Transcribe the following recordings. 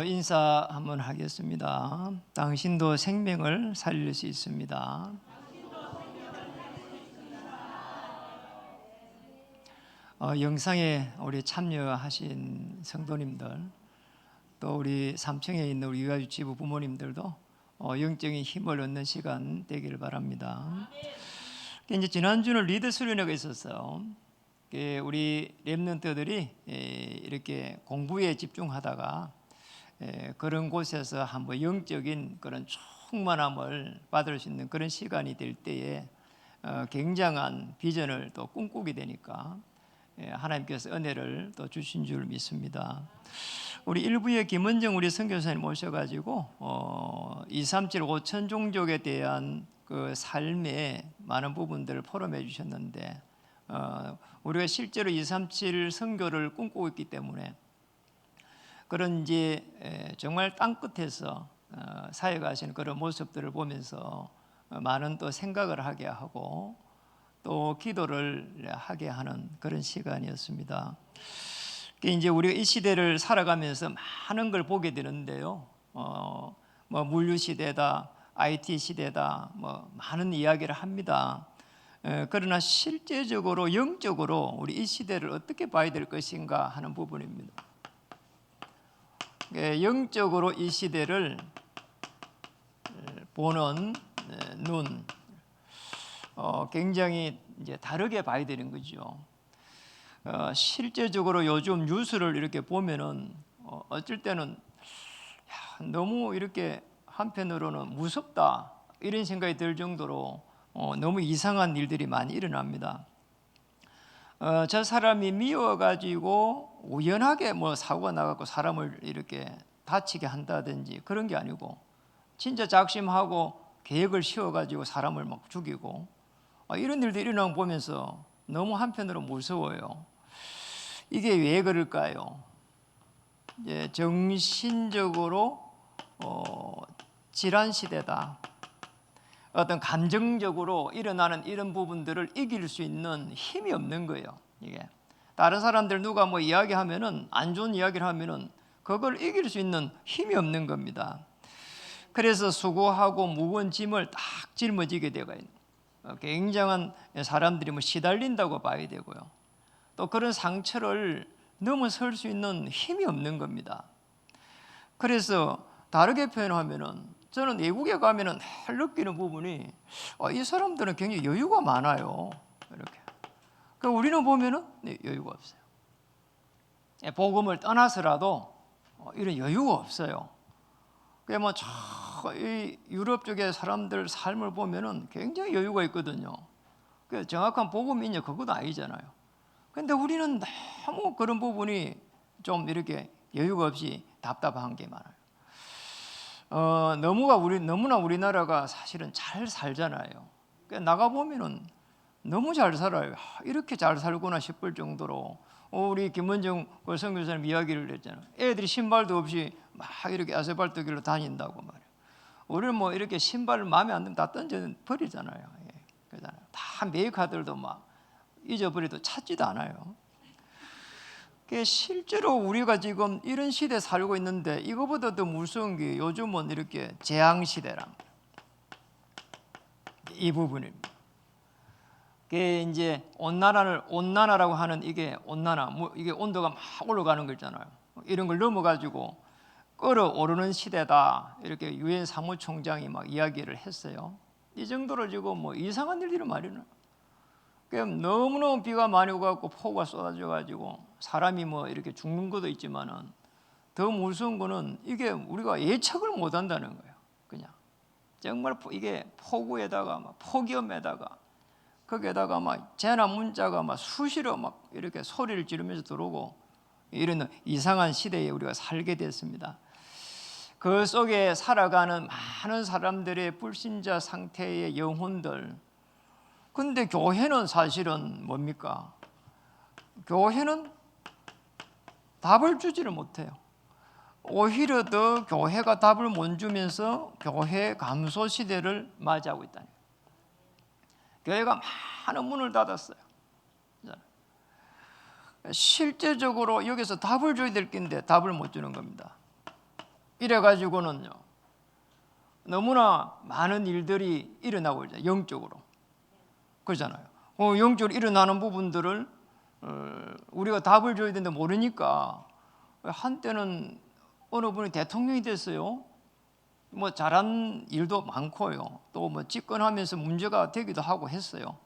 인사 한번 하겠습니다. 당신도 생명을 살릴 수 있습니다. 영상에 우리 참여하신 성도님들, 또 우리 3층에 있는 우리 유아유치부 부모님들도 영적인 힘을 얻는 시간 되기를 바랍니다. 이제 지난주는 리더 수련회가 있었어요. 우리 렘넌트들이 이렇게 공부에 집중하다가 그런 곳에서 한번 영적인 그런 충만함을 받을 수 있는 그런 시간이 될 때에 굉장한 비전을 또 꿈꾸게 되니까 하나님께서 은혜를 또 주신 줄 믿습니다. 우리 일부에 김은정 우리 선교사님 모셔가지고 237 5천 종족에 대한 그 삶의 많은 부분들을 포럼해 주셨는데 우리가 실제로 237 선교를 꿈꾸고 있기 때문에 그런 이제 정말 땅끝에서 사역하시는 그런 모습들을 보면서 많은 또 생각을 하게 하고 또 기도를 하게 하는 그런 시간이었습니다. 이제 우리가 이 시대를 살아가면서 많은 걸 보게 되는데요. 뭐 물류 시대다, IT 시대다, 뭐 많은 이야기를 합니다. 그러나 실제적으로 영적으로 우리 이 시대를 어떻게 봐야 될 것인가 하는 부분입니다. 영적으로 이 시대를 보는 눈, 굉장히 이제 다르게 봐야 되는 거죠. 실제적으로 요즘 뉴스를 이렇게 보면은 어쩔 때는 너무 이렇게 한편으로는 무섭다 이런 생각이 들 정도로 너무 이상한 일들이 많이 일어납니다. 저 사람이 미워가지고 우연하게 뭐 사고가 나갖고 사람을 이렇게 다치게 한다든지 그런 게 아니고 진짜 작심하고 계획을 세워가지고 사람을 막 죽이고 이런 일들이 일어나는 거 보면서 너무 한편으로 무서워요. 이게 왜 그럴까요? 이제 정신적으로 질환 시대다. 어떤 감정적으로 일어나는 이런 부분들을 이길 수 있는 힘이 없는 거예요. 이게 다른 사람들 누가 뭐 이야기하면은 안 좋은 이야기를 하면은 그걸 이길 수 있는 힘이 없는 겁니다. 그래서 수고하고 무거운 짐을 딱 짊어지게 되고 굉장한 사람들이 뭐 시달린다고 봐야 되고요. 또 그런 상처를 넘어설 수 있는 힘이 없는 겁니다. 그래서 다르게 표현하면은 저는 외국에 가면은 늘 느끼는 부분이 이 사람들은 굉장히 여유가 많아요. 이렇게. 그 우리는 보면은 여유가 없어요. 복음을 떠나서라도 이런 여유가 없어요. 그 뭐 이 유럽 쪽의 사람들 삶을 보면은 굉장히 여유가 있거든요. 그 정확한 복음이냐 그것도 아니잖아요. 근데 우리는 너무 그런 부분이 좀 이렇게 여유가 없이 답답한 게 많아요. 너무나 우리나라가 사실은 잘 살잖아요. 나가 보면은 너무 잘 살아요. 이렇게 잘 살구나 싶을 정도로 우리 김원정 선교사님 이야기를 했잖아요. 애들이 신발도 없이 막 이렇게 아스팔트길로 다닌다고 말이에요. 우리는 뭐 이렇게 신발을 마음에 안 들면 다 던져 버리잖아요. 그러잖아요. 다 메이커들도 막 잊어버려도 찾지도 않아요. 실제로 우리가 지금 이런 시대에 살고 있는데 이거보다 더 무서운 게 요즘은 이렇게 재앙시대랑 이 부분입니다. 그게 이제 온난화라고 하는 이게 온난화, 이게 온도가 막 올라가는 거 있잖아요. 이런 걸 넘어가지고 끓어오르는 시대다 이렇게 유엔 사무총장이 막 이야기를 했어요. 이 정도로 지금 뭐 이상한 일들이 많이 일어나요. 너무너무 비가 많이 오고 폭우가 쏟아져가지고 사람이 뭐 이렇게 죽는 것도 있지만은 더 무서운 거는 이게 우리가 예측을 못 한다는 거예요. 그냥 정말 이게 폭우에다가 막 폭염에다가 거기에다가 막 재난 문자가 막 수시로 막 이렇게 소리를 지르면서 들어오고 이런 이상한 시대에 우리가 살게 됐습니다. 그 속에 살아가는 많은 사람들의 불신자 상태의 영혼들. 근데 교회는 사실은 뭡니까? 교회는 답을 주지를 못해요. 오히려 더 교회가 답을 못 주면서 교회 감소 시대를 맞이하고 있다니. 교회가 많은 문을 닫았어요. 실제적으로 여기서 답을 줘야 될 건데 답을 못 주는 겁니다. 이래가지고는요 너무나 많은 일들이 일어나고 있죠. 영적으로 그렇잖아요. 영적으로 일어나는 부분들을 우리가 답을 줘야 되는데 모르니까 한때는 어느 분이 대통령이 됐어요. 뭐 잘한 일도 많고요. 또 뭐 집권하면서 문제가 되기도 하고 했어요.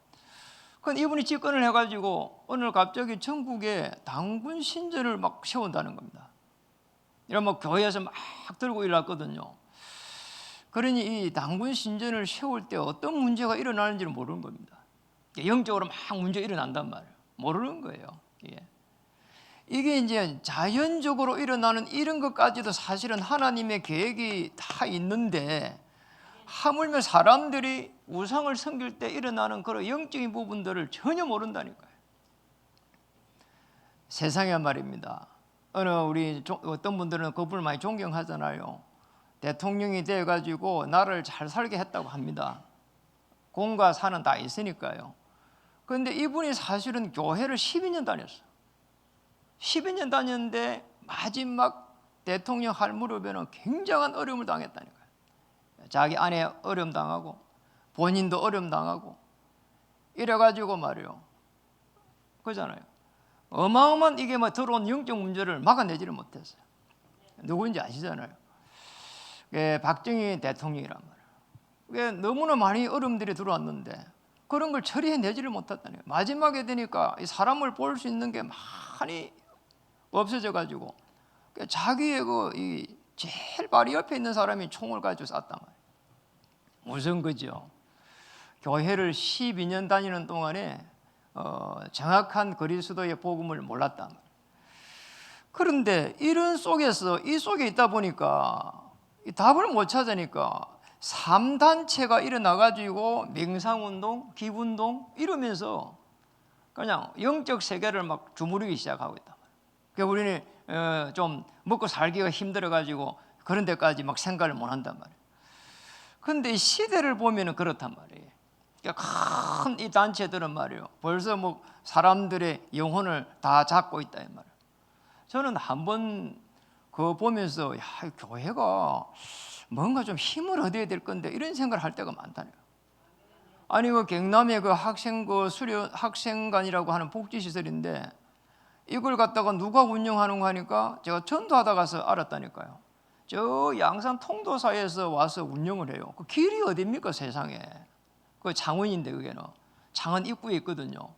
근데 이분이 집권을 해가지고 오늘 갑자기 전국에 당군 신전을 막 세운다는 겁니다. 이런 뭐 교회에서 막 들고 일어났거든요. 그러니 이 당군 신전을 세울 때 어떤 문제가 일어나는지를 모르는 겁니다. 영적으로 막 문제가 일어난단 말이에요. 모르는 거예요. 이게 이제 자연적으로 일어나는 이런 것까지도 사실은 하나님의 계획이 다 있는데 하물며 사람들이 우상을 섬길 때 일어나는 그런 영적인 부분들을 전혀 모른다니까요. 세상에 말입니다. 우리 어떤 분들은 그분을 많이 존경하잖아요. 대통령이 돼가지고 나라를 잘 살게 했다고 합니다. 공과 사는 다 있으니까요. 그런데 이분이 사실은 교회를 12년 다녔어요. 12년 다녔는데 마지막 대통령 할 무렵에는 굉장한 어려움을 당했다니까요. 자기 아내 어려움 당하고 본인도 어려움 당하고 이래가지고 말이요. 그잖아요. 어마어마한 이게 뭐 들어온 영적 문제를 막아내지를 못했어요. 누구인지 아시잖아요. 박정희 대통령이란 말이에요. 너무나 많이 어려움들이 들어왔는데 그런 걸 처리해내지를 못했다는 거예요. 마지막에 되니까 사람을 볼 수 있는 게 많이 없어져 가지고 자기의 제일 바로 옆에 있는 사람이 총을 가지고 쐈단 말이에요. 무슨 거죠? 교회를 12년 다니는 동안에 정확한 그리스도의 복음을 몰랐단 말이에요. 그런데 이런 속에서 이 속에 있다 보니까 답을 못 찾으니까 3단체가 일어나가지고 맹상운동, 기분동 이러면서 그냥 영적 세계를 막 주무르기 시작하고 있단 말이에요. 그러니까 우리는 좀 먹고 살기가 힘들어가지고 그런 데까지 막 생각을 못 한단 말이에요. 그런데 이 시대를 보면은 그렇단 말이에요. 그러니까 큰 이 단체들은 말이에요. 벌써 뭐 사람들의 영혼을 다 잡고 있다 이 말이에요. 저는 한번 그거 보면서 야, 교회가 뭔가 좀 힘을 얻어야 될 건데 이런 생각을 할 때가 많다네요. 아니 그 경남에 그 학생관이라고 하는 복지시설인데 이걸 갖다가 누가 운영하는 거 하니까 제가 전도하다 가서 알았다니까요. 저 양산 통도사에서 와서 운영을 해요. 그 길이 어딥니까 세상에. 그 창원인데 그게는 창원 입구에 있거든요.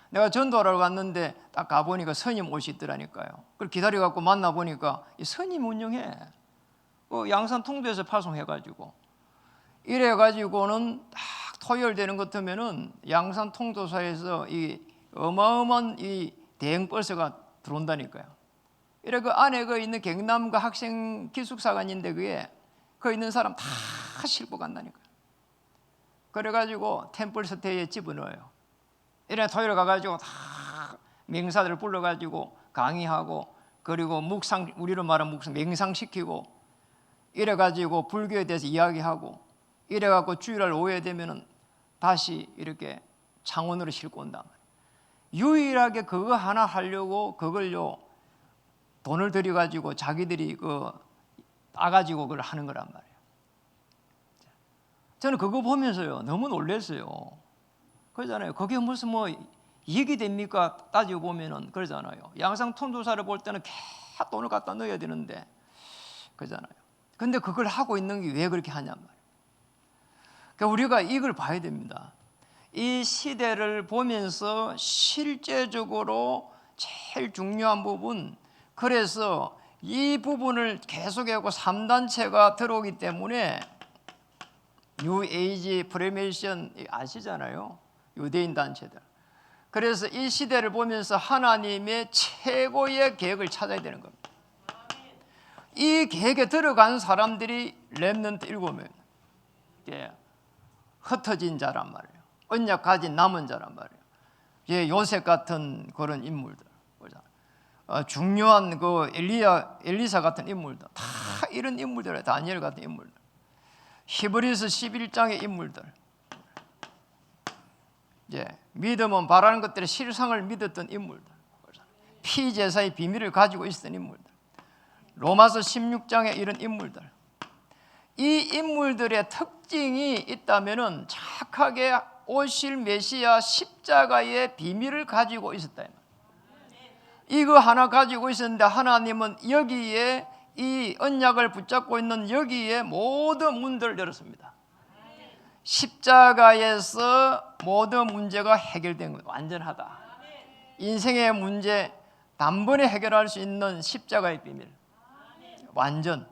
내가 전도하러 갔는데 딱 가보니까 스님 옷이 있더라니까요. 그걸 기다려갖고 만나보니까 이 스님 운영해. 그 양산 통도에서 파송해가지고 이래가지고는 딱 토요일 되는 것 같으면은 양산 통도사에서 이 어마어마한 이 대행버스가 들어온다니까요. 이래 그 안에 그 있는 경남그 학생 기숙사관인데 그게 그 있는 사람 다 싣고 간다니까요. 그래가지고 템플스테이에 집어넣어요. 이래 토요일 가가지고 다 명사들을 불러가지고 강의하고 그리고 묵상 우리로 말하면 묵상 맹상시키고 이래가지고 불교에 대해서 이야기하고 이래갖고 주일날 오후에 되면은 다시 이렇게 창원으로 싣고 온단 말이에요. 유일하게 그거 하나 하려고 그걸요 돈을 들여가지고 자기들이 따가지고 그걸 하는 거란 말이에요. 저는 그거 보면서요 너무 놀랐어요. 그러잖아요. 그게 무슨 뭐 이익이 됩니까? 따지고 보면은 그러잖아요. 양상 통도사를 볼 때는 계속 돈을 갖다 넣어야 되는데 그러잖아요. 근데 그걸 하고 있는 게 왜 그렇게 하냔 말이에요. 그러니까 우리가 이걸 봐야 됩니다. 이 시대를 보면서 실제적으로 제일 중요한 부분, 그래서 이 부분을 계속하고 3단체가 들어오기 때문에 뉴에이지 프레메이션 아시잖아요. 유대인 단체들. 그래서 이 시대를 보면서 하나님의 최고의 계획을 찾아야 되는 겁니다. 이 계획에 들어간 사람들이 렘넌트 7명, 흩어진 자란 말이에요. 언약 가진 남은 자란 말이에요. 요셉 같은 그런 인물들, 중요한 그 엘리사 같은 인물들, 다 이런 인물들, 다니엘 같은 인물들, 히브리서 11장의 인물들, 믿음은 바라는 것들의 실상을 믿었던 인물들, 피제사의 비밀을 가지고 있었던 인물들, 로마서 16장에 이런 인물들, 이 인물들의 특징이 있다면은 착하게 오실 메시아 십자가의 비밀을 가지고 있었다. 이거 하나 가지고 있었는데 하나님은 여기에 이 언약을 붙잡고 있는 여기에 모든 문들을 열었습니다. 십자가에서 모든 문제가 해결된 것, 완전하다. 인생의 문제 단번에 해결할 수 있는 십자가의 비밀, 완전.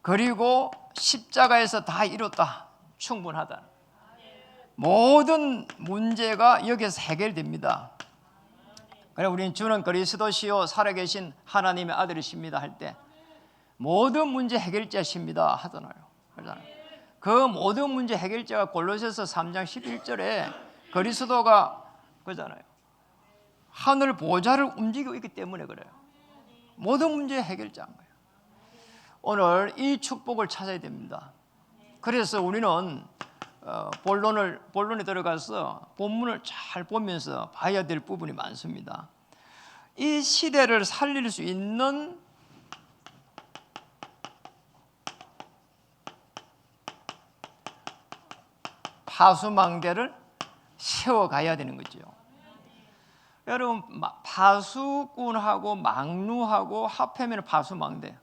그리고 십자가에서 다 이뤘다, 충분하다. 모든 문제가 여기서 해결됩니다. 그래서 우리는 주는 그리스도시요 살아계신 하나님의 아들이십니다 할 때 모든 문제 해결자십니다 하잖아요. 그 모든 문제 해결자가 골로새서 3장 11절에 그리스도가 그잖아요. 하늘 보좌를 움직이고 있기 때문에 그래요. 모든 문제 해결자인 거예요. 오늘 이 축복을 찾아야 됩니다. 그래서 우리는 본론에 들어가서 본문을 잘 보면서 봐야 될 부분이 많습니다. 이 시대를 살릴 수 있는 파수망대를 세워가야 되는 거죠. 여러분, 파수꾼하고 망루하고 합하면 파수망대.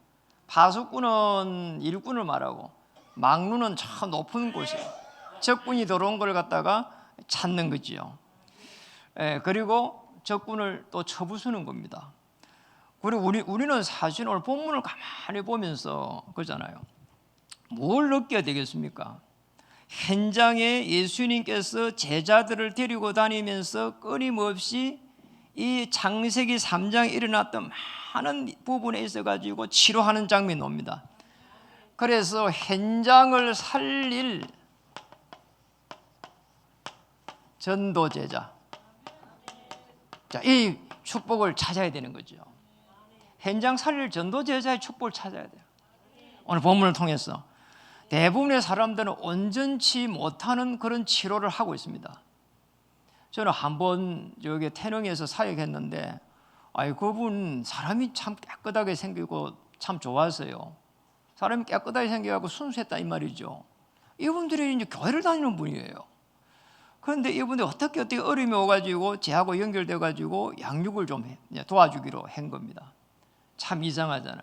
파수꾼은 일꾼을 말하고 망루는 저 높은 곳이에요. 적군이 들어온 걸 갖다가 찾는 거지요. 그리고 적군을 또 쳐부수는 겁니다. 그리고 우리는 사실 오늘 본문을 가만히 보면서 그러잖아요. 뭘 느껴야 되겠습니까? 현장에 예수님께서 제자들을 데리고 다니면서 끊임없이 이 창세기 3장에 일어났던 많은 부분에 있어가지고 치료하는 장면이 옵니다. 그래서 현장을 살릴 전도제자, 자, 이 축복을 찾아야 되는 거죠. 현장 살릴 전도제자의 축복을 찾아야 돼요. 오늘 본문을 통해서 대부분의 사람들은 온전치 못하는 그런 치료를 하고 있습니다. 저는 한번 여기 태릉에서 사역했는데, 그분 사람이 참 깨끗하게 생기고 참 좋았어요. 사람이 깨끗하게 생겨가지고 순수했다 이 말이죠. 이분들이 이제 교회를 다니는 분이에요. 그런데 이분들이 어떻게 어려움이 오가지고 제하고 연결돼가지고 양육을 좀 도와주기로 한 겁니다. 참 이상하잖아요.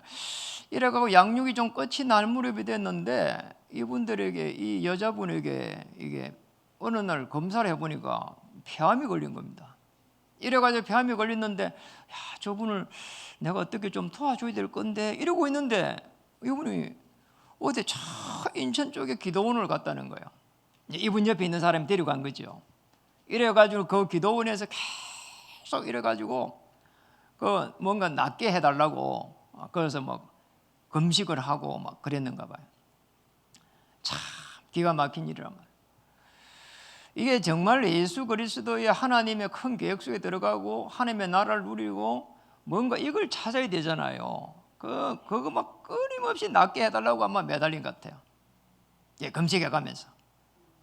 이래가지고 양육이 좀 끝이 날 무렵이 됐는데 이분들에게, 이 여자분에게 이게 어느 날 검사를 해보니까 폐암이 걸린 겁니다. 이래가지고 폐암이 걸렸는데, 저분을 내가 어떻게 좀 도와줘야 될 건데 이러고 있는데 이분이 어디 저 인천 쪽에 기도원을 갔다는 거예요. 이분 옆에 있는 사람이 데려간 거죠. 이래가지고 그 기도원에서 계속 이래가지고 그 뭔가 낫게 해달라고, 그래서 뭐 금식을 하고 막 그랬는가 봐요. 참 기가 막힌 일이란 말이에요. 이게 정말 예수 그리스도의 하나님의 큰 계획 속에 들어가고 하나님의 나라를 누리고 뭔가 이걸 찾아야 되잖아요. 그거 막 끊임없이 낫게 해달라고 아마 매달린 것 같아요. 예, 금식해 가면서.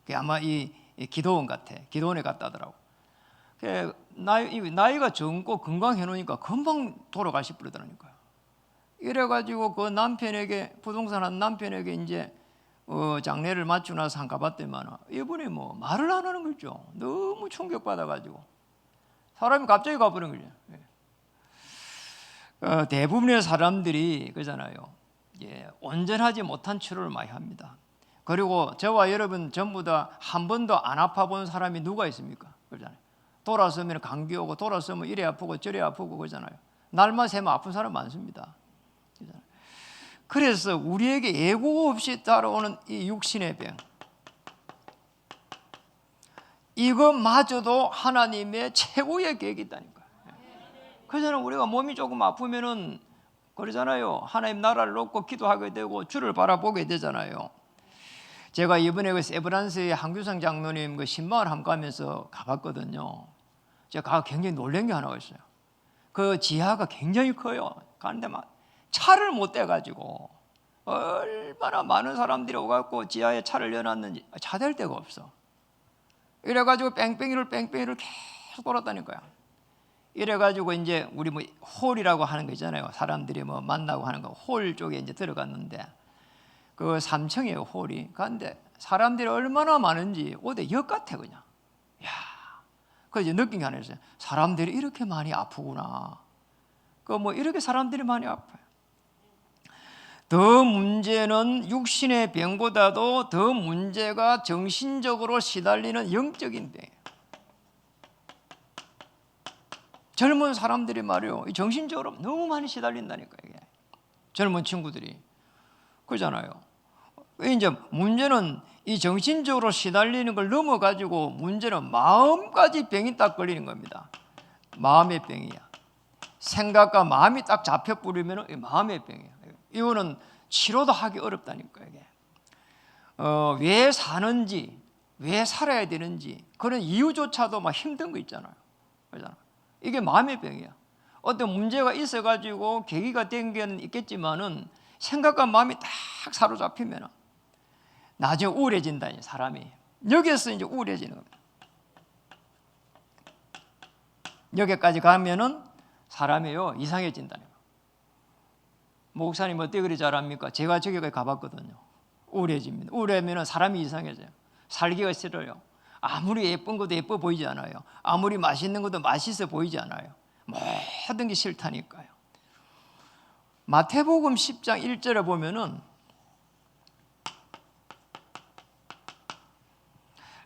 그게 아마 이 기도원 같아. 기도원에 갔다 하더라고. 나이가 젊고 건강해 놓으니까 금방 돌아가시 뿌리더라니까요. 이래가지고 그 남편에게, 부동산 한 남편에게 이제 장례를 마치고 나서 한 가봤더만 이분이 뭐 말을 안 하는 거죠. 너무 충격받아가지고 사람이 갑자기 가버린 거죠. 대부분의 사람들이 그잖아요. 온전하지 못한 치료를 많이 합니다. 그리고 저와 여러분 전부 다 한 번도 안 아파본 사람이 누가 있습니까? 그러잖아요. 돌아서면 감기 오고 돌아서면 이래 아프고 저래 아프고 그러잖아요. 날만 새면 아픈 사람 많습니다. 그래서 우리에게 예고 없이 따라오는 이 육신의 병, 이것마저도 하나님의 최고의 계획이 있다니까요. 그래서 우리가 몸이 조금 아프면은 그러잖아요. 하나님 나라를 놓고 기도하게 되고 주를 바라보게 되잖아요. 제가 이번에 그 세브란스의 한규상 장로님 그 신방을 함께 하면서 가봤거든요. 제가 굉장히 놀란 게 하나가 있어요. 그 지하가 굉장히 커요. 가는데 막 차를 못 대가지고 얼마나 많은 사람들이 오갖고 지하에 차를 내놨는지 차 댈 데가 없어. 이래가지고 뺑뺑이를 계속 돌았다니까요. 이래가지고 이제 우리 뭐 홀이라고 하는 거 있잖아요. 사람들이 뭐 만나고 하는 거 홀 쪽에 이제 들어갔는데 그 3층이에요 홀이. 그런데 사람들이 얼마나 많은지 어디 역 같아 그냥. 야, 그래서 느낀 게 하나 있어요. 사람들이 이렇게 많이 아프구나. 그 뭐 이렇게 사람들이 많이 아파요. 더 문제는 육신의 병보다도 더 문제가 정신적으로 시달리는 영적인 병이에요. 젊은 사람들이 말이요, 정신적으로 너무 많이 시달린다니까 이게. 젊은 친구들이 그러잖아요. 이제 문제는 이 정신적으로 시달리는 걸 넘어가지고 문제는 마음까지 병이 딱 걸리는 겁니다. 마음의 병이야. 생각과 마음이 딱 잡혀 뿌리면 마음의 병이에요. 이거는 치료도 하기 어렵다니까 이게. 왜 사는지, 왜 살아야 되는지 그런 이유조차도 막 힘든 거 있잖아요. 그렇잖아요. 이게 마음의 병이야. 어떤 문제가 있어가지고 계기가 된 게 있겠지만은 생각과 마음이 딱 사로잡히면 나중에 우울해진다 사람이. 여기에서 이제 우울해지는 겁니다. 여기까지 가면은 사람이요 이상해진다는 거예요. 목사님 어떻게 그리 잘합니까? 제가 저기까지 가봤거든요. 우울해집니다. 우울하면 사람이 이상해져요. 살기가 싫어요. 아무리 예쁜 것도 예뻐 보이지 않아요. 아무리 맛있는 것도 맛있어 보이지 않아요. 모든 게 싫다니까요. 마태복음 10장 1절에 보면은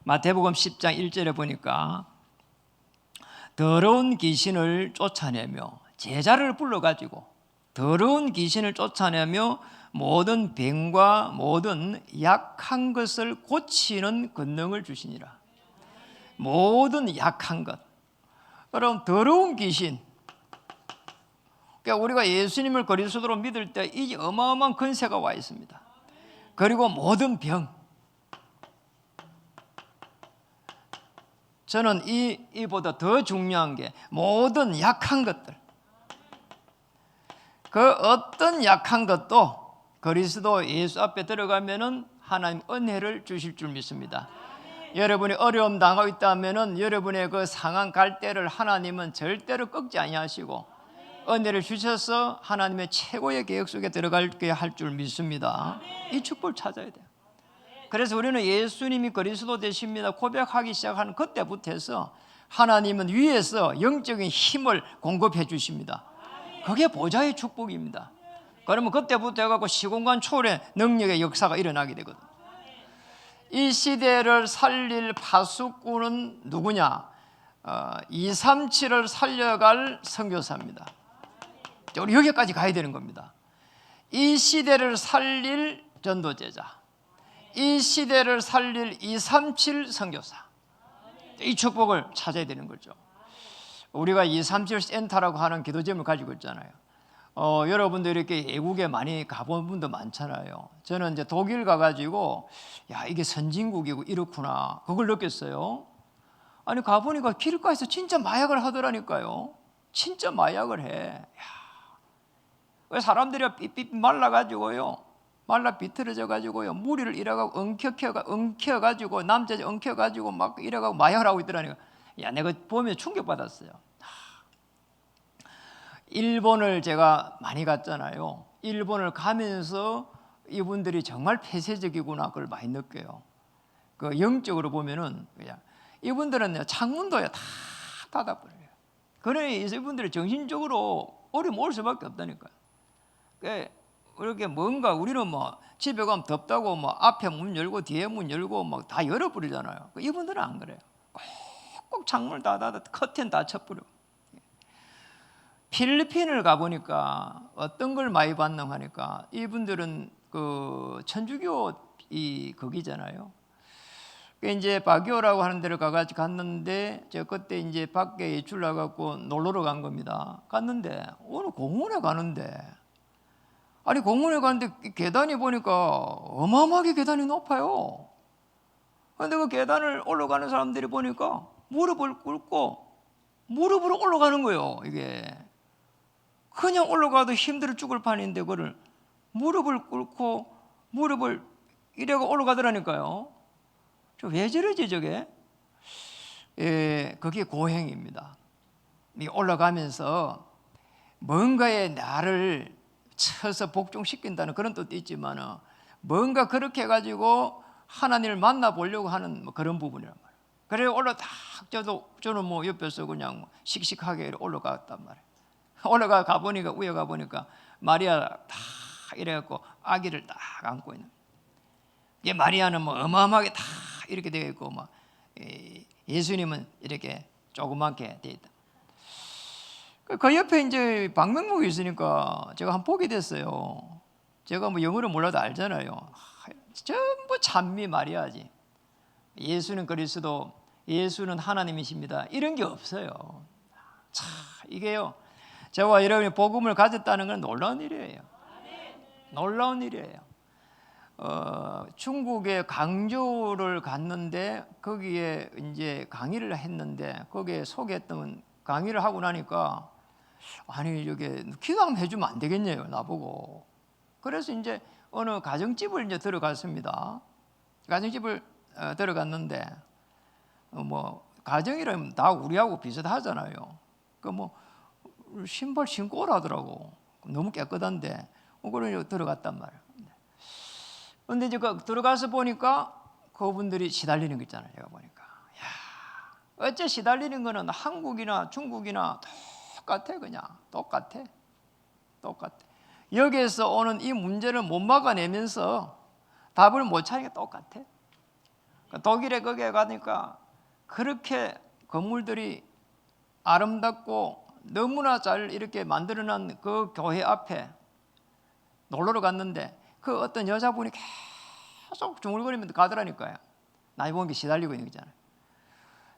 마태복음 10장 1절에 보니까 더러운 귀신을 쫓아내며 제자를 불러가지고 더러운 귀신을 쫓아내며 모든 병과 모든 약한 것을 고치는 권능을 주시니라. 모든 약한 것. 그럼 더러운 귀신. 그러니까 우리가 예수님을 그리스도로 믿을 때 이 어마어마한 권세가 와 있습니다. 그리고 모든 병. 저는 이보다 더 중요한 게 모든 약한 것들. 그 어떤 약한 것도 그리스도 예수 앞에 들어가면은 하나님 은혜를 주실 줄 믿습니다. 여러분이 어려움 당하고 있다면은 여러분의 그 상한 갈대를 하나님은 절대로 꺾지 아니하시고 은혜를 주셔서 하나님의 최고의 계획 속에 들어갈게 할 줄 믿습니다. 이 축복을 찾아야 돼요. 그래서 우리는 예수님이 그리스도 되십니다 고백하기 시작하는 그때부터 해서 하나님은 위에서 영적인 힘을 공급해 주십니다. 그게 보좌의 축복입니다. 그러면 그때부터 해갖고 시공간 초월의 능력의 역사가 일어나게 되거든요. 이 시대를 살릴 파수꾼은 누구냐? 237을 살려갈 선교사입니다. 우리 여기까지 가야 되는 겁니다. 이 시대를 살릴 전도제자, 이 시대를 살릴 237 선교사, 이 축복을 찾아야 되는 거죠. 우리가 237 센터라고 하는 기도점을 가지고 있잖아요. 여러분들 이렇게 외국에 많이 가본 분도 많잖아요. 저는 이제 독일 가가지고 야 이게 선진국이고 이렇구나 그걸 느꼈어요. 아니 가보니까 길가에서 진짜 마약을 하더라니까요. 진짜 마약을 해. 야, 사람들이 삐삐 말라가지고요. 말라 비틀어져가지고요. 무리를 이래가고 엉켜가지고 남자들 엉켜가지고 막 이래가고 마약을 하고 있더라니까. 야 내가 보면 충격받았어요. 일본을 제가 많이 갔잖아요. 일본을 가면서 이분들이 정말 폐쇄적이구나 그걸 많이 느껴요. 그 영적으로 보면은 그냥 이분들은 창문도 다 닫아버려요. 그러니 이분들이 정신적으로 어려움 올 수밖에 없다니까요. 그렇게 뭔가 우리는 뭐 집에 가면 덥다고 뭐 앞에 문 열고 뒤에 문 열고 막 다 열어버리잖아요. 이분들은 안 그래요. 꼭 창문을 다 닫아 커튼 다 쳐버려. 필리핀을 가보니까 어떤 걸 많이 반응하니까 이분들은 그 천주교 거기잖아요. 이제 바교라고 하는 데를 갔는데 제가 그때 이제 밖에 예출 나가고 놀러러 간 겁니다. 갔는데 어느 공원에 가는데 아니 공원에 가는데 계단이 보니까 어마어마하게 계단이 높아요. 그런데 그 계단을 올라가는 사람들이 보니까 무릎을 꿇고 무릎으로 올라가는 거예요. 이게 그냥 올라가도 힘들어 죽을 판인데 그걸 무릎을 꿇고 무릎을 이래고 올라가더라니까요. 왜 저러지 저게? 그게 고행입니다. 올라가면서 뭔가에 나를 쳐서 복종시킨다는 그런 뜻도 있지만 뭔가 그렇게 해가지고 하나님을 만나보려고 하는 그런 부분이란 말이에요. 그래 저는 뭐 옆에서 그냥 씩씩하게 올라갔단 말이에요. 올라가 보니까 위에 가 보니까 마리아 다 이래갖고 아기를 딱 안고 있는. 이게 마리아는 뭐 어마어마하게 다 이렇게 되어 있고 막 예수님은 이렇게 조그맣게 되어 있다. 그 옆에 이제 방명록이 있으니까 제가 한번 보게 됐어요. 제가 뭐 영어를 몰라도 알잖아요. 전부 찬미 마리아지. 예수는 그리스도, 예수는 하나님이십니다. 이런 게 없어요. 참 이게요. 저와 여러분이 복음을 가졌다는 건 놀라운 일이에요. 놀라운 일이에요. 중국에 강주를 갔는데 거기에 이제 강의를 했는데 거기에 소개했던 강의를 하고 나니까 아니 이게 기도 한번 해주면 안 되겠냐요 나보고. 그래서 이제 어느 가정집을 이제 들어갔습니다. 가정집을 들어갔는데 뭐 가정이라면 다 우리하고 비슷하잖아요. 그 뭐 신발 신고 오라더라고. 너무 깨끗한데 그걸 들어갔단 말이에요. 근데 이제 들어가서 보니까 그분들이 시달리는 거 있잖아요. 제가 보니까 어째 시달리는 거는 한국이나 중국이나 똑같아. 그냥 똑같아. 여기에서 오는 이 문제를 못 막아내면서 답을 못 찾는 게 똑같아. 독일에 거기에 가니까 그렇게 건물들이 아름답고 너무나 잘 이렇게 만들어놓은 그 교회 앞에 놀러 갔는데 그 어떤 여자분이 계속 중얼거리면서 가더라니까요. 나이 보는 게 시달리고 있는 거잖아요.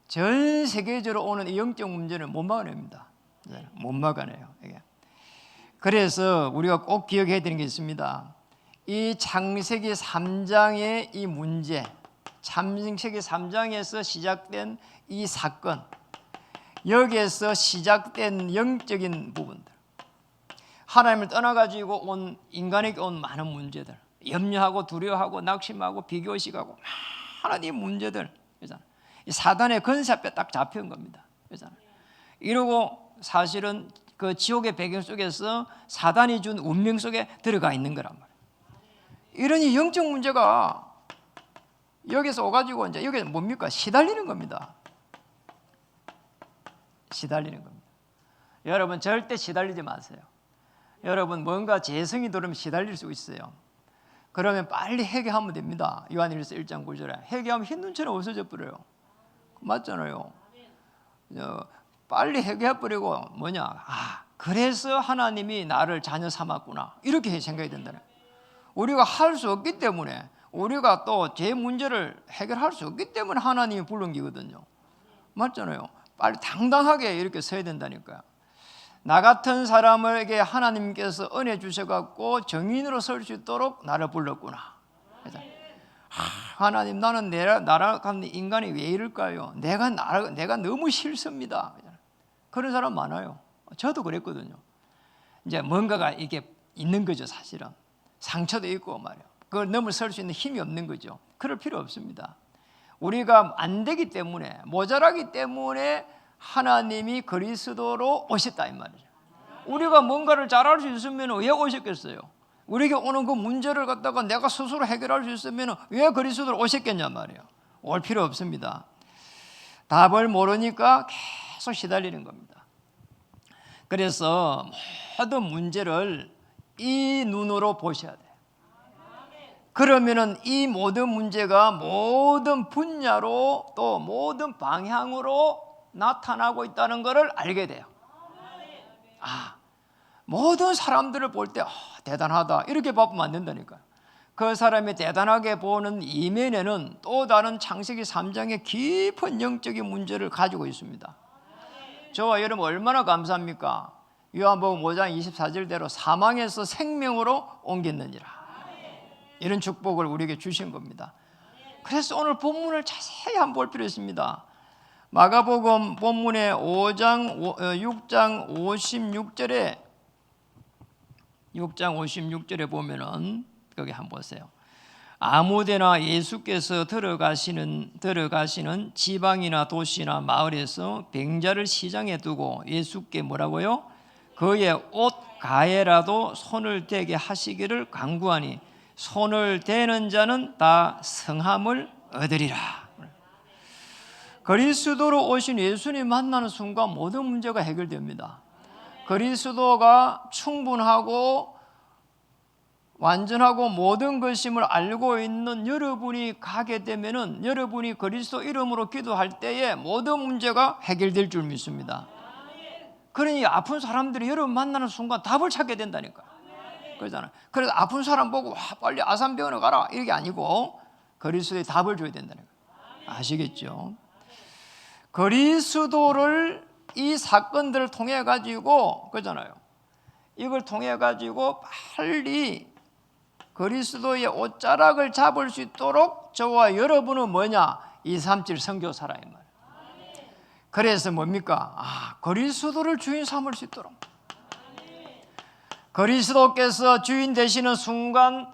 전 세계적으로 오는 이 영적 문제는 못 막아냅니다. 못 막아내요. 이게. 그래서 우리가 꼭 기억해야 되는 게 있습니다. 이 창세기 3장의 이 문제, 창세기 3장에서 시작된 이 사건, 여기에서 시작된 영적인 부분들, 하나님을 떠나가지고 온 인간에게 온 많은 문제들, 염려하고 두려워하고 낙심하고 비교의식하고 많은 이 문제들, 이 사단의 건세 앞에 딱 잡힌 겁니다. 이러고 사실은 그 지옥의 배경 속에서 사단이 준 운명 속에 들어가 있는 거란 말이에요. 이런 이 영적 문제가 여기서 오가지고 이제 여기 뭡니까? 시달리는 겁니다. 시달리는 겁니다. 여러분 절대 시달리지 마세요. 여러분 뭔가 재성이 들으면 시달릴 수 있어요. 그러면 빨리 회개하면 됩니다. 요한일서 1장 9절에 회개하면 흰 눈처럼 없어져 버려요. 맞잖아요. 빨리 회개해버리고 뭐냐, 그래서 하나님이 나를 자녀 삼았구나 이렇게 생각이 된다는. 우리가 할 수 없기 때문에, 우리가 또 제 문제를 해결할 수 없기 때문에 하나님이 부른 거거든요. 맞잖아요. 빨리 당당하게 이렇게 서야 된다니까요. 나 같은 사람에게 하나님께서 은혜 주셔갖고 정인으로 설 수 있도록 나를 불렀구나. 그래서 하나님, 나는 나라 같은 인간이 왜 이럴까요? 내가 너무 싫습니다. 그런 사람 많아요. 저도 그랬거든요. 이제 뭔가가 이게 있는 거죠, 사실은. 상처도 있고 말이에요. 그걸 넘어설 수 있는 힘이 없는 거죠. 그럴 필요 없습니다. 우리가 안 되기 때문에, 모자라기 때문에 하나님이 그리스도로 오셨다 이 말이죠. 우리가 뭔가를 잘할 수 있으면 왜 오셨겠어요? 우리에게 오는 그 문제를 갖다가 내가 스스로 해결할 수 있으면 왜 그리스도로 오셨겠냐 말이에요. 올 필요 없습니다. 답을 모르니까 계속 시달리는 겁니다. 그래서 모든 문제를 이 눈으로 보셔야 돼요. 그러면은 이 모든 문제가 모든 분야로 또 모든 방향으로 나타나고 있다는 것을 알게 돼요. 모든 사람들을 볼 때 대단하다 이렇게 봐보면 안 된다니까요. 그 사람이 대단하게 보는 이면에는 또 다른 창세기 3장의 깊은 영적인 문제를 가지고 있습니다. 저와 여러분 얼마나 감사합니까? 요한복음 5장 24절대로 사망에서 생명으로 옮겼느니라. 이런 축복을 우리에게 주신 겁니다. 그래서 오늘 본문을 자세히 한번 볼 필요 있습니다. 마가복음 본문의 6장 56절에 보면은 거기 한번 보세요. 아무데나 예수께서 들어가시는 지방이나 도시나 마을에서 병자를 시장에 두고 예수께 뭐라고요? 그의 옷 가에라도 손을 대게 하시기를 간구하니 손을 대는 자는 다 성함을 얻으리라. 그리스도로 오신 예수님 만나는 순간 모든 문제가 해결됩니다. 그리스도가 충분하고 완전하고 모든 것임을 알고 있는 여러분이 가게 되면은 여러분이 그리스도 이름으로 기도할 때에 모든 문제가 해결될 줄 믿습니다. 그러니 아픈 사람들이 여러분 만나는 순간 답을 찾게 된다니까. 그러잖아요. 그래서 아픈 사람 보고 와, 빨리 아산병원에 가라 이게 아니고 그리스도의 답을 줘야 된다니까. 아시겠죠? 그리스도를 이 사건들을 통해 가지고 그러잖아요. 이걸 통해 가지고 빨리 그리스도의 옷자락을 잡을 수 있도록 저와 여러분은 뭐냐? 237 선교사라 이 말. 그래서 뭡니까? 그리스도를 주인 삼을 수 있도록. 그리스도께서 주인 되시는 순간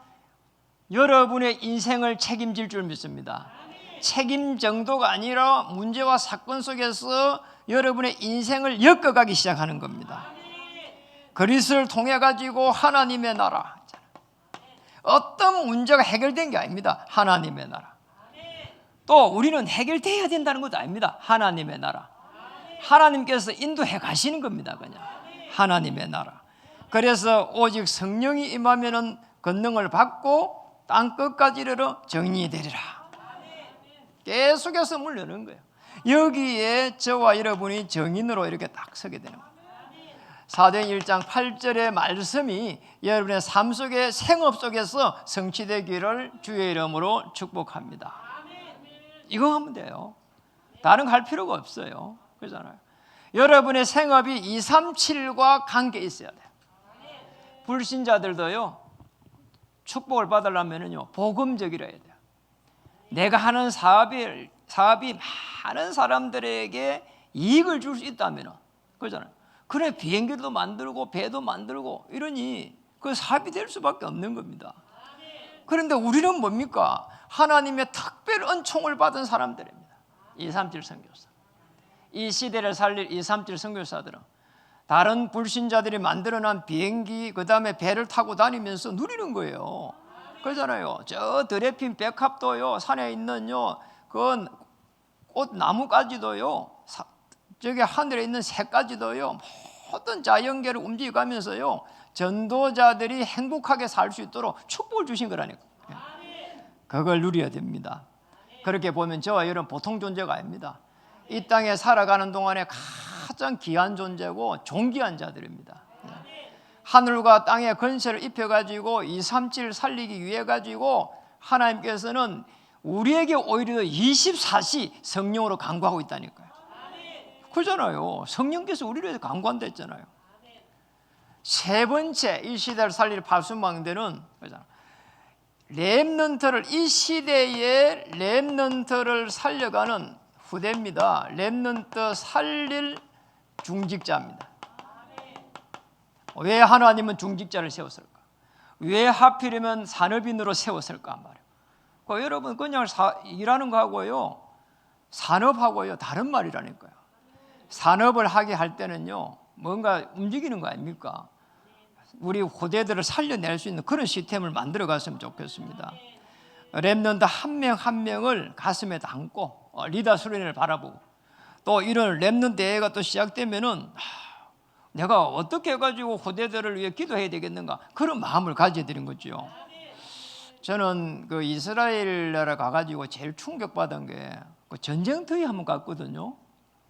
여러분의 인생을 책임질 줄 믿습니다. 책임 정도가 아니라 문제와 사건 속에서 여러분의 인생을 엮어가기 시작하는 겁니다. 그리스도를 통해 가지고 하나님의 나라. 어떤 문제가 해결된 게 아닙니다. 하나님의 나라. 또 우리는 해결돼야 된다는 것도 아닙니다. 하나님의 나라. 하나님께서 인도해 가시는 겁니다. 그냥 하나님의 나라. 그래서 오직 성령이 임하면은 권능을 받고 땅 끝까지 이르러 정리되리라. 계속해서 물려는 거예요. 여기에 저와 여러분이 정인으로 이렇게 딱 서게 되는 거예요. 사도행 1장 8절의 말씀이 여러분의 삶 속에 생업 속에서 성취되기를 주의 이름으로 축복합니다. 이거 하면 돼요. 다른 거 할 필요가 없어요. 그렇잖아요. 여러분의 생업이 237과 관계 있어야 돼요. 불신자들도요, 축복을 받으려면요, 복음적이라 해야 돼요. 내가 하는 사업이 많은 사람들에게 이익을 줄 수 있다면, 그렇잖아요. 그래, 비행기도 만들고 배도 만들고 이러니 그 사업이 될 수밖에 없는 겁니다. 그런데 우리는 뭡니까? 하나님의 특별 은총을 받은 사람들입니다. 237 선교사. 이 시대를 살릴 237 선교사들은 다른 불신자들이 만들어낸 비행기 그 다음에 배를 타고 다니면서 누리는 거예요. 그러잖아요. 저 드레핀 백합도요, 산에 있는요, 그 꽃나무까지도요, 저기 하늘에 있는 새까지도요, 모든 자연계를 움직여가면서요, 전도자들이 행복하게 살 수 있도록 축복을 주신 거라니까. 그걸 누려야 됩니다. 그렇게 보면 저와 여러분 보통 존재가 아닙니다. 이 땅에 살아가는 동안에 가장 귀한 존재고 존귀한 자들입니다. 하늘과 땅에 권세를 입혀가지고 237 살리기 위해 가지고 하나님께서는 우리에게 오히려 24시 성령으로 간구하고 있다니까요. 그러잖아요. 성령께서 우리를 간구한다 했잖아요. 세 번째 이 시대를 살릴 파수망대는 렘넌트를, 이 시대의 렘넌트를 살려가는 후대입니다. 렘넌트 살릴 중직자입니다. 왜 하나님은 중직자를 세웠을까? 왜 하필이면 산업인으로 세웠을까 말이에요. 여러분 그냥 일하는 거하고요, 산업하고요 다른 말이라니까요. 산업을 하게 할 때는요, 뭔가 움직이는 거 아닙니까? 우리 후대들을 살려낼 수 있는 그런 시스템을 만들어 갔으면 좋겠습니다. 렘넌트 한 명 한 명을 가슴에 담고 리더 수련회를 바라보고, 또 이런 렘넌트 대회가 또 시작되면은 내가 어떻게 해가지고 후대들을 위해 기도해야 되겠는가, 그런 마음을 가져야 되는 거죠. 저는 그 이스라엘 나라 가가지고 제일 충격받은 게 그 전쟁터에 한번 갔거든요.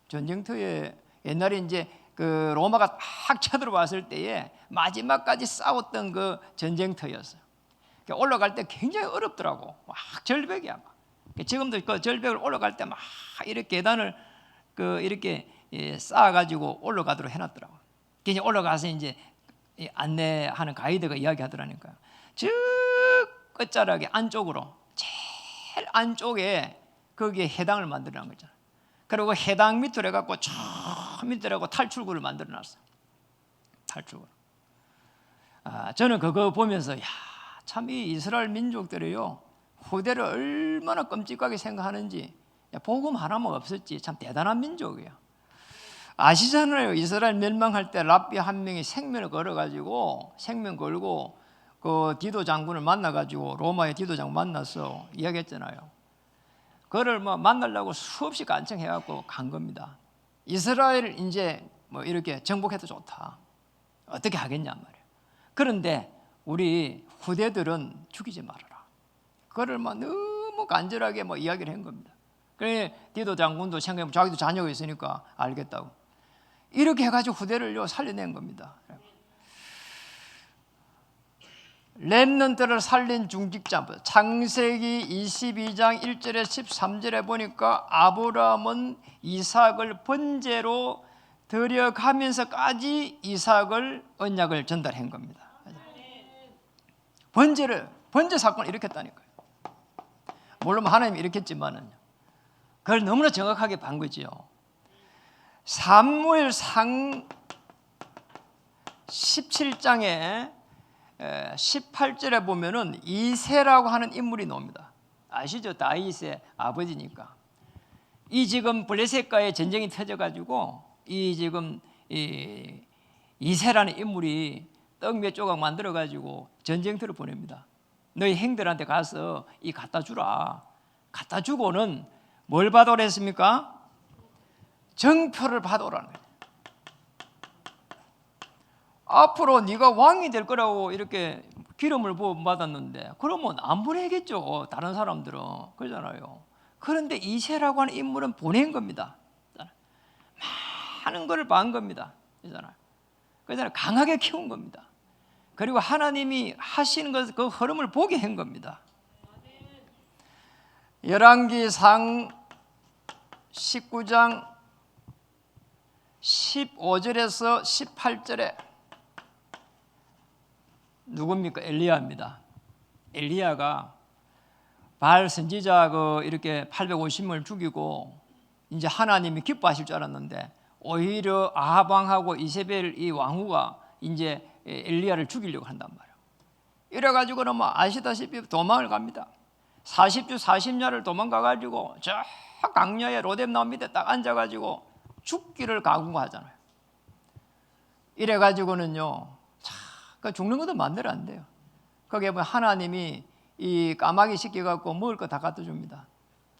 전쟁터에 옛날에 이제 그 로마가 딱 쳐들어왔을 때에 마지막까지 싸웠던 그 전쟁터였어요. 올라갈 때 굉장히 어렵더라고. 막 절벽이야. 지금도 그 절벽을 올라갈 때 막 이렇게 계단을 이렇게 쌓아가지고 올라가도록 해놨더라고. 그냥 올라가서 이제 안내하는 가이드가 이야기하더라니까요. 저 끝자락에 안쪽으로, 제일 안쪽에 거기에 해당을 만들어놓은 거잖아. 그리고 해당 밑으로 해갖고 저 밑으로 하고 탈출구를 만들어놨어요. 탈출구. 저는 그거 보면서 참 이 이스라엘 민족들이요, 후대를 얼마나 끔찍하게 생각하는지, 복음 하나만 없었지 참 대단한 민족이에요. 아시잖아요. 이스라엘 멸망할 때 랍비 한 명이 생명을 걸어가지고 생명 걸고 그 디도 장군을 만나가지고 로마의 디도 장군 만나서 이야기했잖아요. 그를 뭐 만나려고 수없이 간청해갖고 간 겁니다. 이스라엘 이제 뭐 이렇게 정복해도 좋다. 어떻게 하겠냐 말이에요. 그런데 우리 후대들은 죽이지 말아라. 그를 막 너무 간절하게 뭐 이야기를 한 겁니다. 그래 디도 장군도 생각해보면 자기도 자녀가 있으니까 알겠다고 이렇게 해가지고 후대를 살려낸 겁니다. 렘넌트를 살린 중직자, 창세기 22장 1절에 13절에 보니까 아브라함은 이삭을 번제로 드려가면서까지 이삭을 언약을 전달한 겁니다. 번제 사건을 일으켰다니까요. 물론 하나님이 일으켰지만은 그걸 너무나 정확하게 본 거지요. 사무엘상 17장에 18절에 보면은 이새라고 하는 인물이 나옵니다. 아시죠? 다윗의 아버지니까. 이 지금 블레셋과의 전쟁이 터져가지고 이 지금 이새라는 인물이 떡 몇 조각 만들어가지고 전쟁터를 보냅니다. 너희 형들한테 가서 이 갖다 주라. 갖다 주고는 뭘 받아오라 했습니까? 정표를 받아오라는 거예요. 앞으로 네가 왕이 될 거라고 이렇게 기름을 부어받았는데 그러면 안 보내겠죠. 다른 사람들은. 그러잖아요. 그런데 이새라고 하는 인물은 보낸 겁니다. 많은 것을 본 겁니다. 그러잖아요. 강하게 키운 겁니다. 그리고 하나님이 하시는 것, 그 흐름을 보게 한 겁니다. 열왕기상 19장 15절에서 18절에 누굽니까? 엘리야입니다. 엘리야가 바알 선지자 이렇게 850명을 죽이고 이제 하나님이 기뻐하실 줄 알았는데 오히려 아합 왕하고 이세벨 이 왕후가 이제 엘리야를 죽이려고 한단 말이에요. 이래가지고는 뭐 아시다시피 도망을 갑니다. 40주 40야를 도망가가지고 저 강야의 로뎀나무 밑에 딱 앉아가지고 죽기를 각오하잖아요. 이래가지고는요, 죽는 것도 마음대로 안 돼요. 거기에 보면 하나님이 이 까마귀 시켜갖고 먹을 거 다 갖다 줍니다.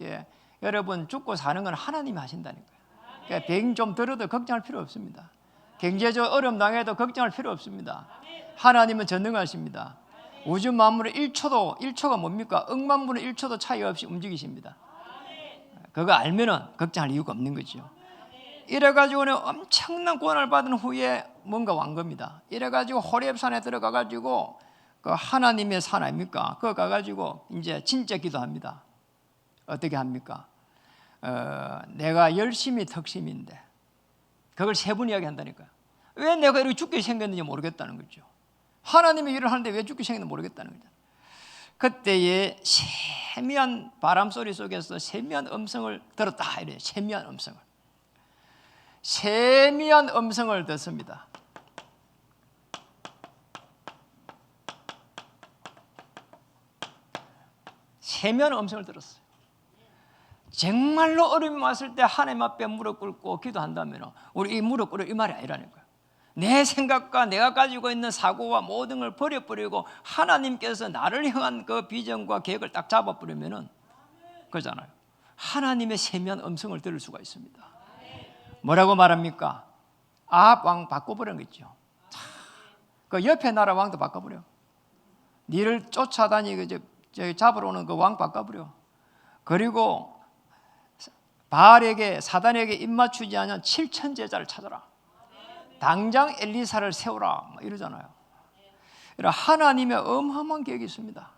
예, 여러분 죽고 사는 건 하나님이 하신다니까요. 그러니까 병 좀 들어도 걱정할 필요 없습니다. 경제적 어려움 당해도 걱정할 필요 없습니다. 하나님은 전능하십니다. 우주 만물의 1초가 뭡니까? 억만분의 1초도 차이 없이 움직이십니다. 그거 알면은 걱정할 이유가 없는 거죠. 이래가지고는 엄청난 구원을 받은 후에 뭔가 왕 겁니다. 이래가지고 호렙산에 들어가가지고 그 하나님의 산 아닙니까? 그거 가가지고 이제 진짜 기도합니다. 어떻게 합니까? 내가 열심히 덕심인데 그걸 세 번 이야기한다니까요. 왜 내가 이렇게 죽게 생겼는지 모르겠다는 거죠. 하나님의 일을 하는데 왜 죽게 생겼는지 모르겠다는 거죠. 그때의 세미한 바람소리 속에서 세미한 음성을 들었다. 이래요. 세미한 음성을 듣습니다. 세미한 음성을 들었어요. 정말로 어려움이 왔을 때 하나님 앞에 무릎 꿇고 기도한다면 우리 이 무릎 꿇을 이 말이 아니라니까요. 내 생각과 내가 가지고 있는 사고와 모든 걸 버려버리고 하나님께서 나를 향한 그 비전과 계획을 딱 잡아버리면은 그러잖아요. 하나님의 세미한 음성을 들을 수가 있습니다. 뭐라고 말합니까? 아합 왕 바꿔버린 거죠. 그 옆에 나라 왕도 바꿔버려. 니를 쫓아다니고 잡으러 오는 그 왕 바꿔버려. 그리고 바알에게 사단에게 입맞추지 않은 7천 제자를 찾아라. 당장 엘리사를 세우라 이러잖아요. 하나님의 어마어마한 계획이 있습니다.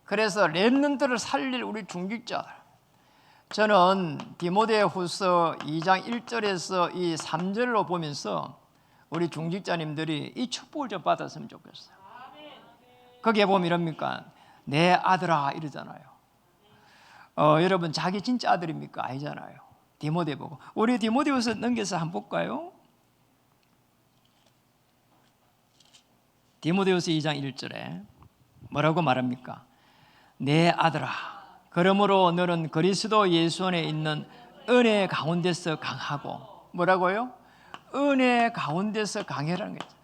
그래서 렘넌트를 살릴 우리 중직자들, 저는 디모데후서 2장 1절에서 이 3절로 보면서 우리 중직자님들이 이 축복을 좀 받았으면 좋겠어요. 거기에 보면 이럽니까? 내 아들아 이러잖아요. 여러분 자기 진짜 아들입니까? 아니잖아요. 디모데 보고 우리 디모데후서 넘겨서 한번 볼까요? 디모데후서 2장 1절에 뭐라고 말합니까? 내 아들아, 그러므로 너는 그리스도 예수 안에 있는 은혜 가운데서 강하고, 뭐라고요? 은혜 가운데서 강해라는 거죠.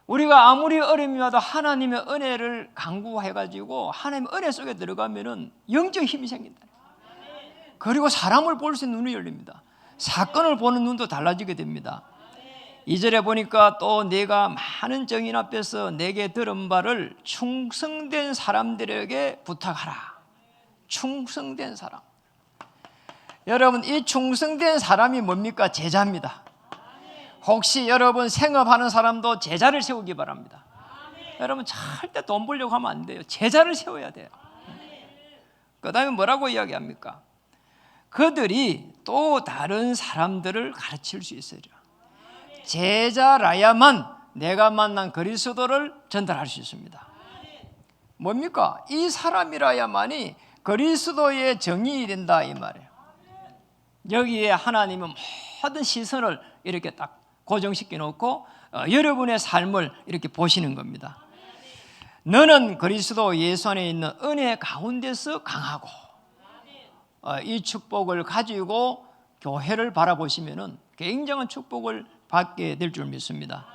우리가 아무리 어려움이 와도 하나님의 은혜를 강구해가지고 하나님의 은혜 속에 들어가면은 영적 힘이 생긴다. 그리고 사람을 볼 수 있는 눈이 열립니다. 사건을 보는 눈도 달라지게 됩니다. 2절에 보니까 또 내가 많은 정인 앞에서 내게 들은 바를 충성된 사람들에게 부탁하라. 충성된 사람. 여러분, 이 충성된 사람이 뭡니까? 제자입니다. 혹시 여러분 생업하는 사람도 제자를 세우기 바랍니다. 여러분 절대 돈 벌려고 하면 안 돼요. 제자를 세워야 돼요. 그 다음에 뭐라고 이야기합니까? 그들이 또 다른 사람들을 가르칠 수 있으리라. 제자라야만 내가 만난 그리스도를 전달할 수 있습니다. 뭡니까? 이 사람이라야만이 그리스도의 정인이 된다 이 말이에요. 여기에 하나님은 모든 시선을 이렇게 딱 고정시켜 놓고 여러분의 삶을 이렇게 보시는 겁니다. 너는 그리스도 예수 안에 있는 은혜 가운데서 강하고, 이 축복을 가지고 교회를 바라보시면은 굉장한 축복을 받게 될 줄 믿습니다.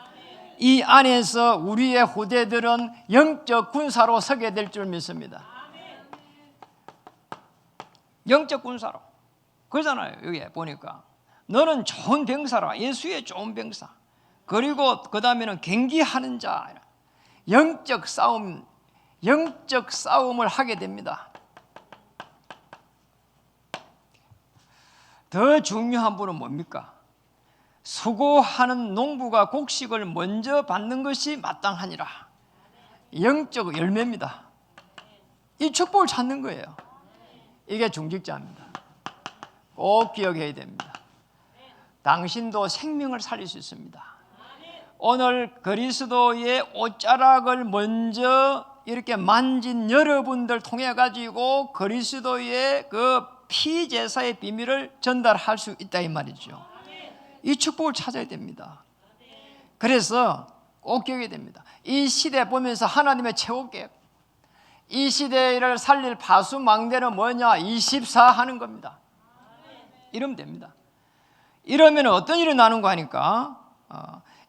이 안에서 우리의 후대들은 영적 군사로 서게 될 줄 믿습니다. 영적 군사로. 그러잖아요. 여기 보니까 너는 좋은 병사라. 예수의 좋은 병사. 그리고 그 다음에는 경기하는 자. 영적 싸움을 하게 됩니다. 더 중요한 분은 뭡니까? 수고하는 농부가 곡식을 먼저 받는 것이 마땅하니라. 영적 열매입니다. 이 축복을 찾는 거예요. 이게 중직자입니다. 꼭 기억해야 됩니다. 당신도 생명을 살릴 수 있습니다. 오늘 그리스도의 옷자락을 먼저 이렇게 만진 여러분들 통해 가지고 그리스도의 그 피제사의 비밀을 전달할 수 있다 이 말이죠. 이 축복을 찾아야 됩니다. 그래서 꼭 기억해야 됩니다. 이 시대 보면서 하나님의 최후 계획, 이 시대를 살릴 파수망대는 뭐냐? 24 하는 겁니다. 이러면 됩니다. 이러면 어떤 일이 나는 거 하니까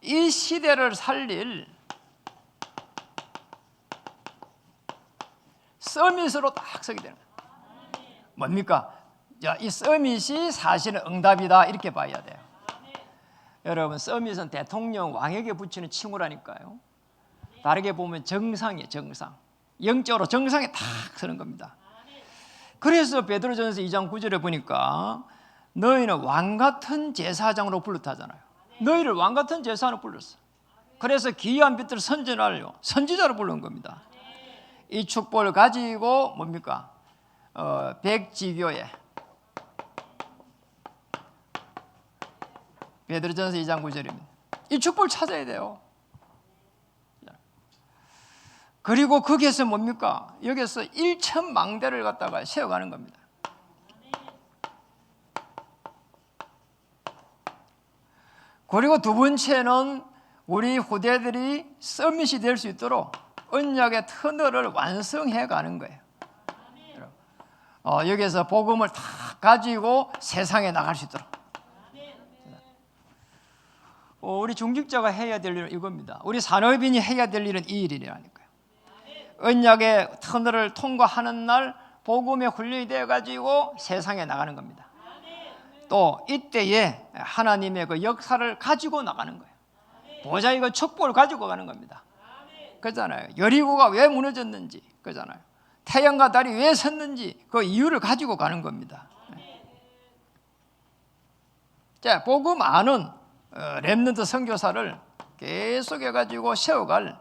이 시대를 살릴 서밋으로 딱 서게 되는 거예요. 뭡니까? 이 서밋이 사실은 응답이다 이렇게 봐야 돼요. 여러분, 서밋은 대통령 왕에게 붙이는 칭호라니까요. 다르게 보면 정상이에요. 정상. 영적으로 정상에 딱 서는 겁니다. 그래서 베드로전서 2장 9절에 보니까 너희는 왕같은 제사장으로 불렀다잖아요. 너희를 왕같은 제사장으로 불렀어. 그래서 귀한 빛을 선전하려 선지자로 부른 겁니다. 이 축복을 가지고 뭡니까? 백지교회 베드로전서 2장 9절입니다. 이 축복을 찾아야 돼요. 그리고 거기에서 뭡니까? 여기서 1천망대를 갖다가 세워가는 겁니다. 그리고 두 번째는 우리 후대들이 서밋이 될 수 있도록 언약의 터널을 완성해 가는 거예요. 여기서 복음을 다 가지고 세상에 나갈 수 있도록. 우리 중직자가 해야 될 일은 이겁니다. 우리 산업인이 해야 될 일은 이 일이라니까요. 언약의 터널을 통과하는 날 복음의 훈련이 되어가지고 세상에 나가는 겁니다. 또 이때에 하나님의 그 역사를 가지고 나가는 거예요. 보좌의 그 축복을 가지고 가는 겁니다. 그렇잖아요. 여리고가 왜 무너졌는지, 그렇잖아요. 태양과 달이 왜 섰는지 그 이유를 가지고 가는 겁니다. 자, 복음 아는 렘넌트 선교사를 계속 해가지고 세워갈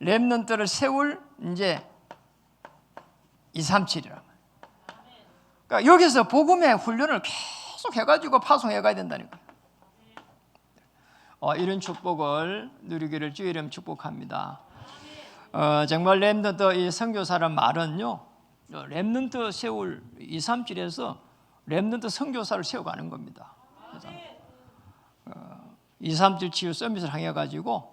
렘넌트를 세울 이제 237이라고. 그러니까 여기서 복음의 훈련을 계속 해가지고 파송해 가야 된다니까요. 이런 축복을 누리기를 주의 이름 축복합니다. 정말 렘넌트 이 선교사란 말은요, 렘넌트 세울 237에서 렘넌트 선교사를 세워가는 겁니다. 237 치유 서밋을 향해 가지고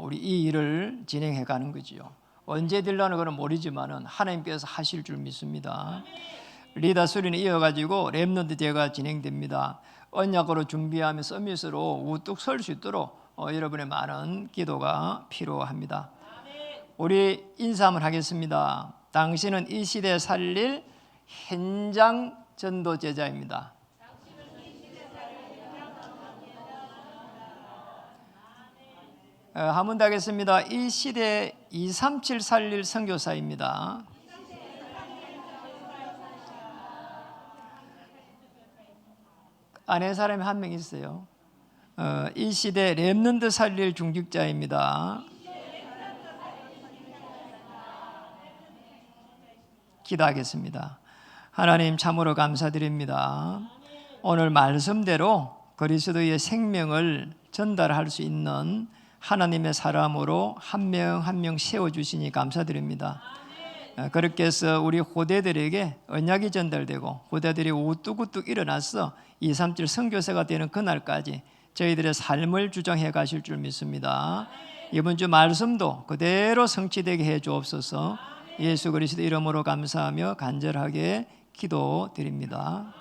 우리 이 일을 진행해 가는 거지요. 언제 되려는 것은 모르지만은 하나님께서 하실 줄 믿습니다. 리더 수리는 이어가지고 렘넌트 대회가 진행됩니다. 언약으로 준비하며 서밋으로 우뚝 설 수 있도록 여러분의 많은 기도가 필요합니다. 우리 인사 한번 하겠습니다. 당신은 이 시대에 살릴 현장 전도 제자입니다. 한 번 더 하겠습니다. 이 시대에 237 살릴 선교사입니다. 아내 사람이 한 명 있어요. 이 시대 렘넌트 살릴 중직자입니다. 기도하겠습니다. 하나님 참으로 감사드립니다. 오늘 말씀대로 그리스도의 생명을 전달할 수 있는 하나님의 사람으로 한 명 한 명 세워주시니 감사드립니다. 그렇게 해서 우리 후대들에게 언약이 전달되고 후대들이 우뚝우뚝 일어나서 237 선교사가 되는 그날까지 저희들의 삶을 주장해 가실 줄 믿습니다. 이번 주 말씀도 그대로 성취되게 해 주옵소서. 예수 그리스도 이름으로 감사하며 간절하게 기도드립니다.